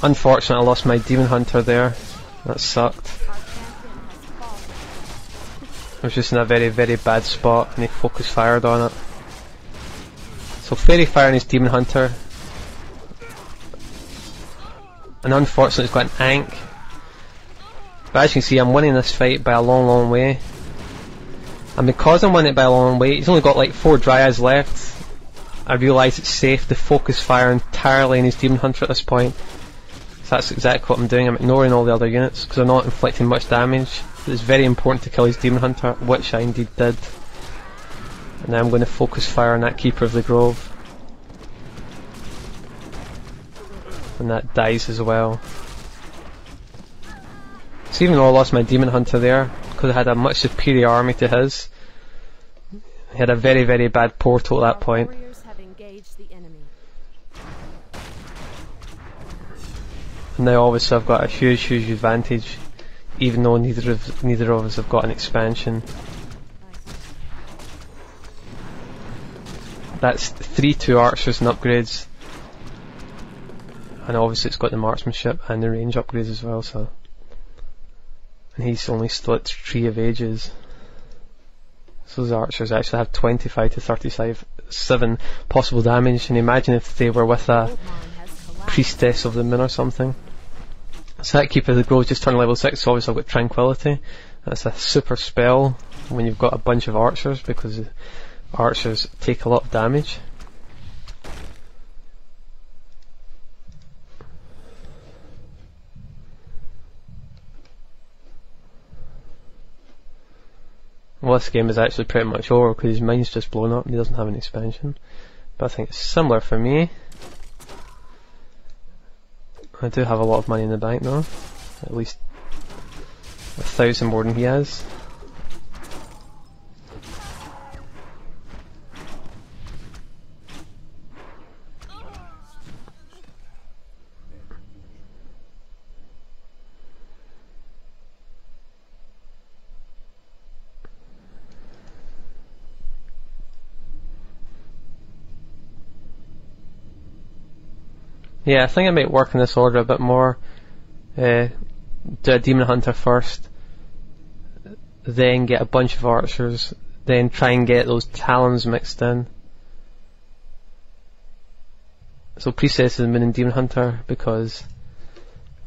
Unfortunately, I lost my Demon Hunter there. That sucked. I was just in a very, very bad spot and he focus fired on it. So Fairy Fire on his Demon Hunter. And unfortunately he's got an Ankh. But as you can see, I'm winning this fight by a long, long way. And because I'm winning it by a long way, he's only got like 4 Dryads left. I realise it's safe to focus fire entirely on his Demon Hunter at this point. So that's exactly what I'm doing. I'm ignoring all the other units because they're not inflicting much damage. It's very important to kill his Demon Hunter, which I indeed did. And now I'm going to focus fire on that Keeper of the Grove. And that dies as well. So even though I lost my Demon Hunter there, because I had a much superior army to his, he had a very, very bad portal at that point. And now obviously I've got a huge, huge advantage, even though neither of us have got an expansion. That's 3-2 archers and upgrades. And obviously it's got the marksmanship and the range upgrades as well, so. And he's only still at 3 of ages. So those archers actually have 25 to 37 possible damage, and imagine if they were with a Priestess of the Moon or something. So that Keeper of the Grove just turned level 6, so obviously I've got Tranquility. That's a super spell when you've got a bunch of archers, because archers take a lot of damage. Well, this game is actually pretty much over because his mine's just blown up and he doesn't have an expansion. But I think it's similar for me. I do have a lot of money in the bank though. At least 1,000 more than he has. Yeah, I think I might work in this order a bit more. Do a Demon Hunter first, then get a bunch of archers, then try and get those Talons mixed in. So Priestess of the Moon and Demon Hunter, because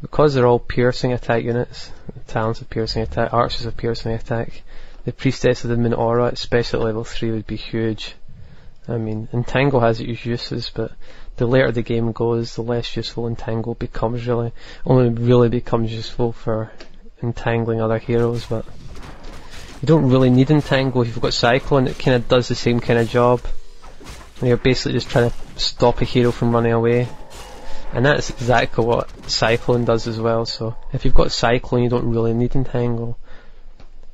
they're all piercing attack units. The Talons have piercing attack, archers have piercing attack. The Priestess of the Moon aura, especially at level 3, would be huge. I mean, Entangle has its uses, but the later the game goes, the less useful Entangle becomes really. Only really becomes useful for entangling other heroes, but you don't really need Entangle if you've got Cyclone. It kind of does the same kind of job. And you're basically just trying to stop a hero from running away. And that's exactly what Cyclone does as well, so if you've got Cyclone you don't really need Entangle.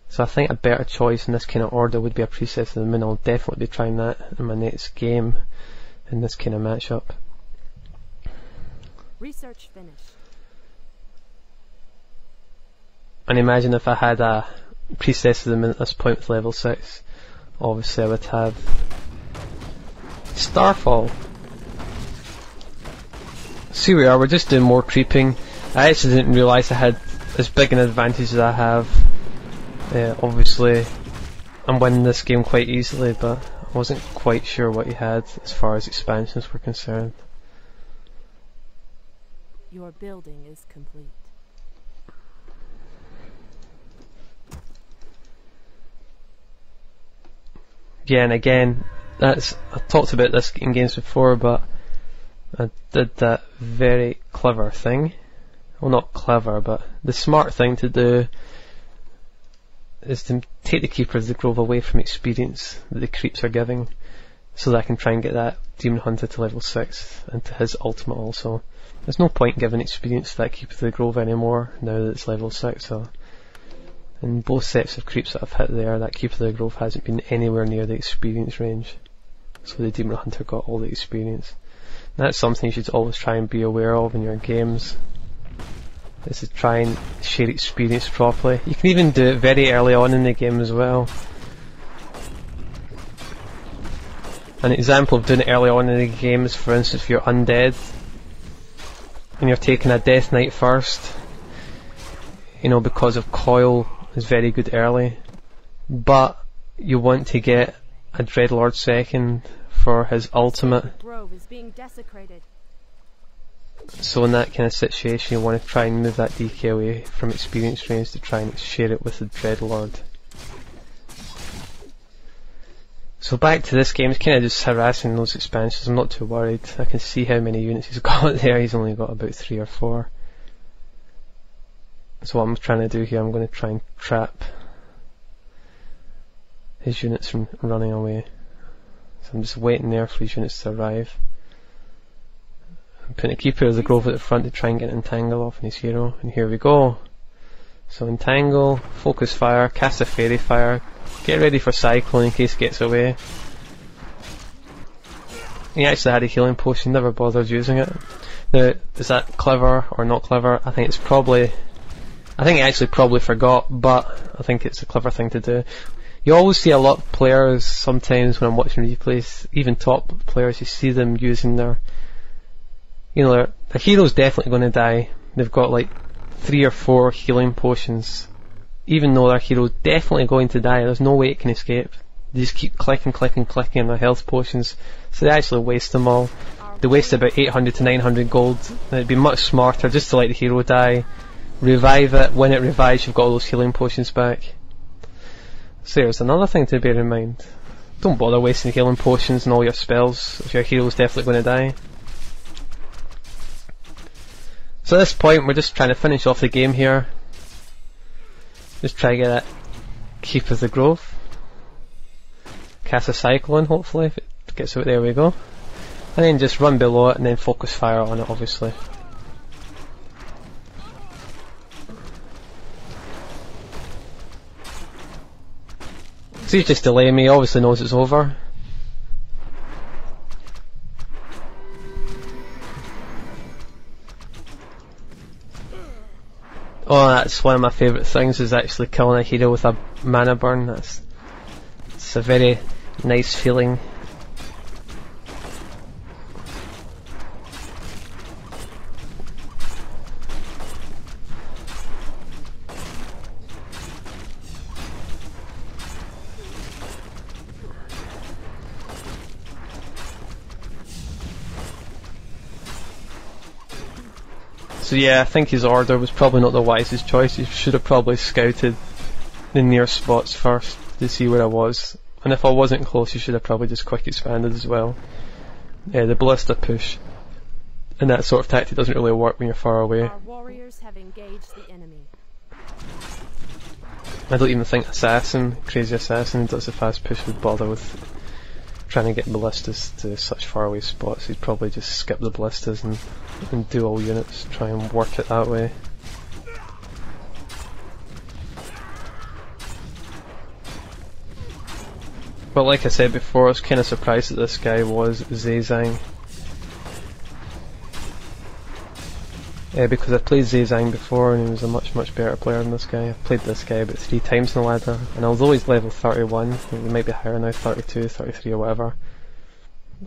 So I think a better choice in this kind of order would be a Priestess of the Moon. I'll definitely be trying that in my next game in this kind of matchup. Research finished. And imagine if I had a Priestess of the Moon at this point with level 6. Obviously I would have Starfall. So here we are, we're just doing more creeping. I actually didn't realise I had as big an advantage as I have. Obviously I'm winning this game quite easily, but I wasn't quite sure what he had as far as expansions were concerned. Your building is complete. Yeah, and again, I've talked about this in games before, but I did that very clever thing. Well, not clever, but the smart thing to do is to take the Keeper of the Grove away from experience that the creeps are giving, so that I can try and get that Demon Hunter to level 6 and to his ultimate also. There's no point giving experience to that Keeper of the Grove anymore now that it's level 6, so in both sets of creeps that I've hit there, that Keeper of the Grove hasn't been anywhere near the experience range, so the Demon Hunter got all the experience. And that's something you should always try and be aware of in your games, is to try and share experience properly. You can even do it very early on in the game as well. An example of doing it early on in the game is, for instance, if you're undead, and you're taking a Death Knight first, you know, because of Coil is very good early, but you want to get a Dreadlord second for his ultimate. Grove is being desecrated. So in that kind of situation, you want to try and move that DK away from experience range to try and share it with the Dreadlord. So back to this game, it's kind of just harassing those expansions. I'm not too worried. I can see how many units he's got there. He's only got about 3 or 4. So what I'm trying to do here, I'm going to try and trap his units from running away. So I'm just waiting there for his units to arrive. I'm putting a Keeper of the Grove at the front to try and get an Entangle off in his hero, and here we go. So Entangle, Focus Fire, cast a Fairy Fire, get ready for Cyclone in case it gets away. He actually had a healing potion, never bothered using it. Now, is that clever or not clever? I think he actually probably forgot, but I think it's a clever thing to do. You always see a lot of players, sometimes when I'm watching replays, even top players, you see them using their hero's definitely going to die. They've got like 3 or 4 healing potions. Even though their hero's definitely going to die, there's no way it can escape. They just keep clicking on their health potions, so they actually waste them all. They waste about 800 to 900 gold. And it'd be much smarter just to let the hero die, revive it. When it revives, you've got all those healing potions back. So there's another thing to bear in mind. Don't bother wasting healing potions and all your spells if your hero's definitely going to die. So at this point, we're just trying to finish off the game here. Just try to get that Keep of the Grove. Cast a Cyclone, hopefully, if it gets out. There we go. And then just run below it and then Focus Fire on it, obviously. So he's just delaying me, obviously knows it's over. Oh, that's one of my favourite things, is actually killing a hero with a mana burn. It's a very nice feeling. So yeah, I think his order was probably not the wisest choice. He should have probably scouted the near spots first to see where I was. And if I wasn't close, he should have probably just quick expanded as well. Yeah, the ballista push and that sort of tactic doesn't really work when you're far away. Our warriors have engaged the enemy. I don't even think Crazy Assassin does a fast push would bother with trying to get ballistas to such far away spots. He'd probably just skip the ballistas and do all units, try and work it that way. But like I said before, I was kind of surprised that this guy was Zhejiang. Because I played Zhejiang before and he was a much better player than this guy. I've played this guy about 3 times in the ladder, and although he's level 31, he might be higher now, 32, 33 or whatever,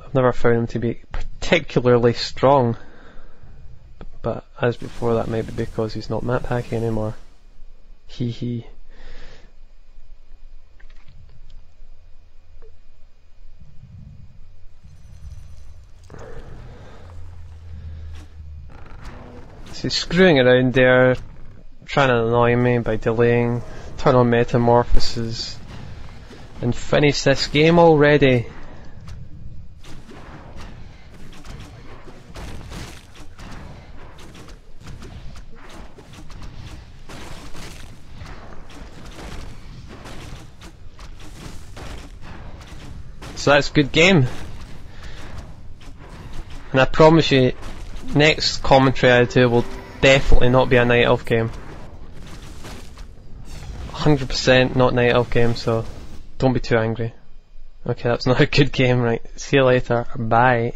I've never found him to be particularly strong. But as before, that might be because he's not map hacking anymore. Hee hee. So he's screwing around there, trying to annoy me by delaying, turn on metamorphoses, and finish this game already. So that's a good game. And I promise you, next commentary I do will definitely not be a Night Elf game. 100% not Night Elf game, so don't be too angry. Okay, that's not a good game, right? See you later. Bye.